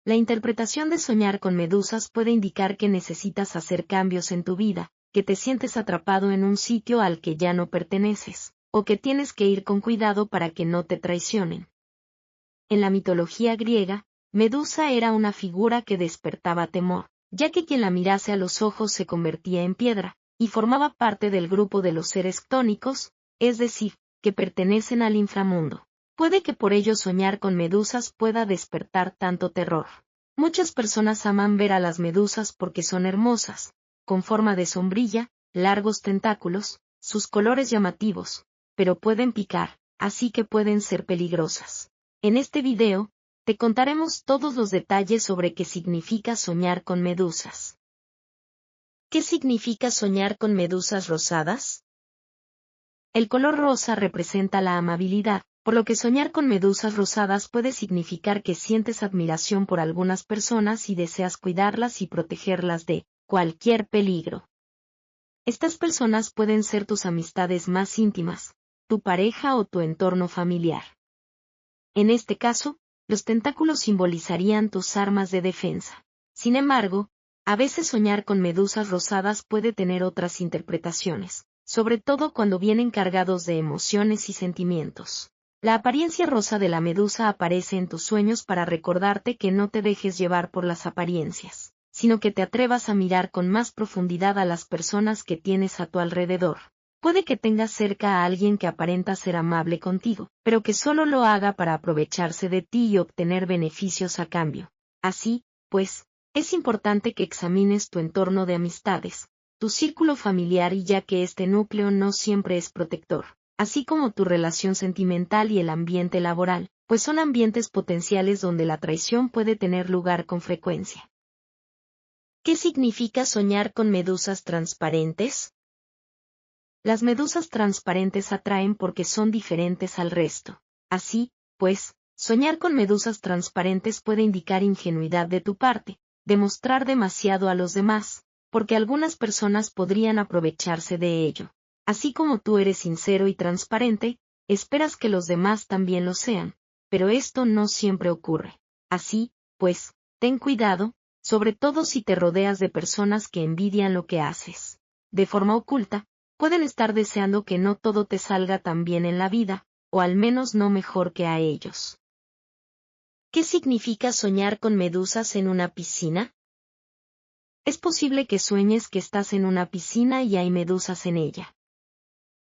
La interpretación de soñar con medusas puede indicar que necesitas hacer cambios en tu vida, que te sientes atrapado en un sitio al que ya no perteneces, o que tienes que ir con cuidado para que no te traicionen. En la mitología griega, Medusa era una figura que despertaba temor, ya que quien la mirase a los ojos se convertía en piedra, y formaba parte del grupo de los seres ctónicos, es decir, que pertenecen al inframundo. Puede que por ello soñar con medusas pueda despertar tanto terror. Muchas personas aman ver a las medusas porque son hermosas, con forma de sombrilla, largos tentáculos, sus colores llamativos, pero pueden picar, así que pueden ser peligrosas. En este video, te contaremos todos los detalles sobre qué significa soñar con medusas. ¿Qué significa soñar con medusas rosadas? El color rosa representa la amabilidad, por lo que soñar con medusas rosadas puede significar que sientes admiración por algunas personas y deseas cuidarlas y protegerlas de cualquier peligro. Estas personas pueden ser tus amistades más íntimas, tu pareja o tu entorno familiar. En este caso, los tentáculos simbolizarían tus armas de defensa. Sin embargo, a veces soñar con medusas rosadas puede tener otras interpretaciones, sobre todo cuando vienen cargados de emociones y sentimientos. La apariencia rosa de la medusa aparece en tus sueños para recordarte que no te dejes llevar por las apariencias, sino que te atrevas a mirar con más profundidad a las personas que tienes a tu alrededor. Puede que tengas cerca a alguien que aparenta ser amable contigo, pero que solo lo haga para aprovecharse de ti y obtener beneficios a cambio. Así, pues, es importante que examines tu entorno de amistades, tu círculo familiar y ya que este núcleo no siempre es protector, así como tu relación sentimental y el ambiente laboral, pues son ambientes potenciales donde la traición puede tener lugar con frecuencia. ¿Qué significa soñar con medusas transparentes? Las medusas transparentes atraen porque son diferentes al resto. Así, pues, soñar con medusas transparentes puede indicar ingenuidad de tu parte, demostrar demasiado a los demás, porque algunas personas podrían aprovecharse de ello. Así como tú eres sincero y transparente, esperas que los demás también lo sean, pero esto no siempre ocurre. Así, pues, ten cuidado, sobre todo si te rodeas de personas que envidian lo que haces. De forma oculta, pueden estar deseando que no todo te salga tan bien en la vida, o al menos no mejor que a ellos. ¿Qué significa soñar con medusas en una piscina? Es posible que sueñes que estás en una piscina y hay medusas en ella.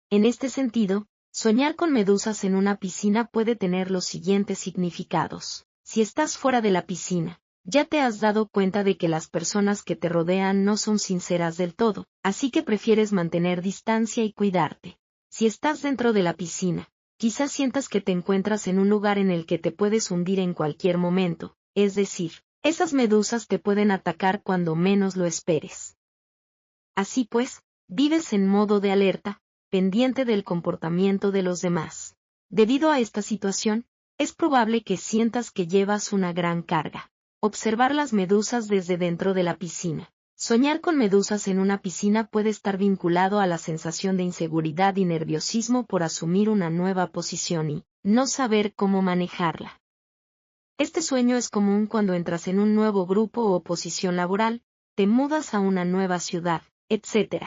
En este sentido, soñar con medusas en una piscina puede tener los siguientes significados. Si estás fuera de la piscina, ya te has dado cuenta de que las personas que te rodean no son sinceras del todo, así que prefieres mantener distancia y cuidarte. Si estás dentro de la piscina, quizás sientas que te encuentras en un lugar en el que te puedes hundir en cualquier momento, es decir, esas medusas te pueden atacar cuando menos lo esperes. Así pues, vives en modo de alerta, pendiente del comportamiento de los demás. Debido a esta situación, es probable que sientas que llevas una gran carga. Observar las medusas desde dentro de la piscina. Soñar con medusas en una piscina puede estar vinculado a la sensación de inseguridad y nerviosismo por asumir una nueva posición y no saber cómo manejarla. Este sueño es común cuando entras en un nuevo grupo o posición laboral, te mudas a una nueva ciudad, etc.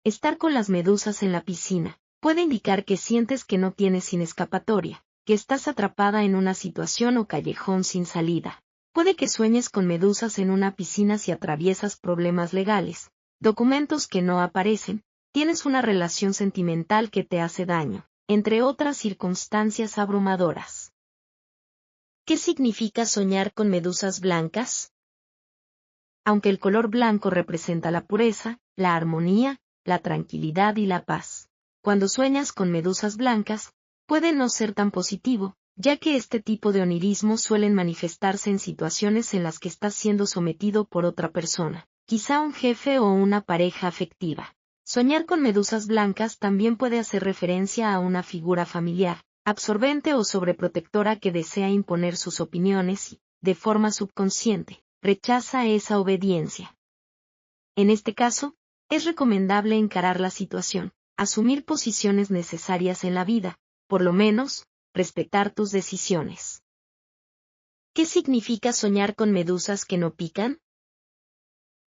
Estar con las medusas en la piscina puede indicar que sientes que no tienes sin escapatoria, que estás atrapada en una situación o callejón sin salida. Puede que sueñes con medusas en una piscina si atraviesas problemas legales, documentos que no aparecen, tienes una relación sentimental que te hace daño, entre otras circunstancias abrumadoras. ¿Qué significa soñar con medusas blancas? Aunque el color blanco representa la pureza, la armonía, la tranquilidad y la paz, cuando sueñas con medusas blancas, puede no ser tan positivo, ya que este tipo de onirismo suelen manifestarse en situaciones en las que estás siendo sometido por otra persona, quizá un jefe o una pareja afectiva. Soñar con medusas blancas también puede hacer referencia a una figura familiar, absorbente o sobreprotectora que desea imponer sus opiniones y, de forma subconsciente, rechaza esa obediencia. En este caso, es recomendable encarar la situación, asumir posiciones necesarias en la vida, por lo menos, respetar tus decisiones. ¿Qué significa soñar con medusas que no pican?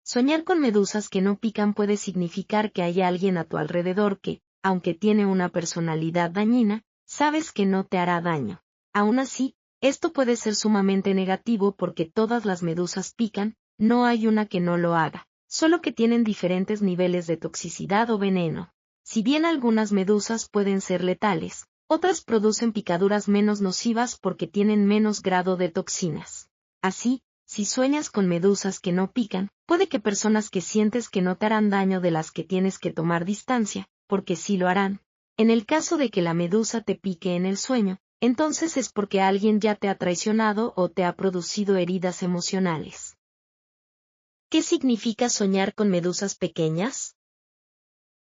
Soñar con medusas que no pican puede significar que hay alguien a tu alrededor que, aunque tiene una personalidad dañina, sabes que no te hará daño. Aún así, esto puede ser sumamente negativo porque todas las medusas pican, no hay una que no lo haga, solo que tienen diferentes niveles de toxicidad o veneno. Si bien algunas medusas pueden ser letales, otras producen picaduras menos nocivas porque tienen menos grado de toxinas. Así, si sueñas con medusas que no pican, puede que personas que sientes que no te harán daño de las que tienes que tomar distancia, porque sí lo harán. En el caso de que la medusa te pique en el sueño, entonces es porque alguien ya te ha traicionado o te ha producido heridas emocionales. ¿Qué significa soñar con medusas pequeñas?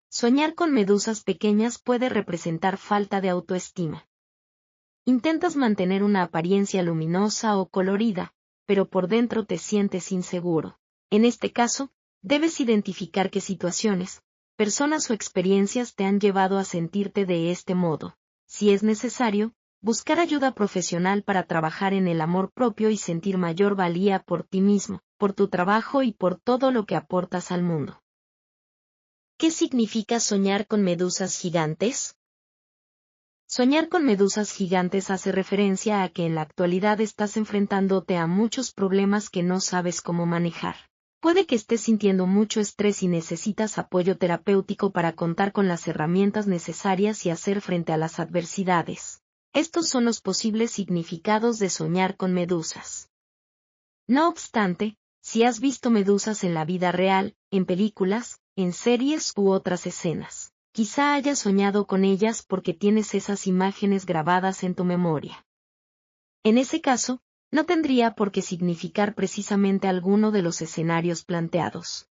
Soñar con medusas pequeñas puede representar falta de autoestima. Intentas mantener una apariencia luminosa o colorida, pero por dentro te sientes inseguro. En este caso, debes identificar qué situaciones, personas o experiencias te han llevado a sentirte de este modo. Si es necesario, buscar ayuda profesional para trabajar en el amor propio y sentir mayor valía por ti mismo, por tu trabajo y por todo lo que aportas al mundo. ¿Qué significa soñar con medusas gigantes? Soñar con medusas gigantes hace referencia a que en la actualidad estás enfrentándote a muchos problemas que no sabes cómo manejar. Puede que estés sintiendo mucho estrés y necesitas apoyo terapéutico para contar con las herramientas necesarias y hacer frente a las adversidades. Estos son los posibles significados de soñar con medusas. No obstante, si has visto medusas en la vida real, en películas, en series u otras escenas, quizá hayas soñado con ellas porque tienes esas imágenes grabadas en tu memoria. En ese caso, no tendría por qué significar precisamente alguno de los escenarios planteados.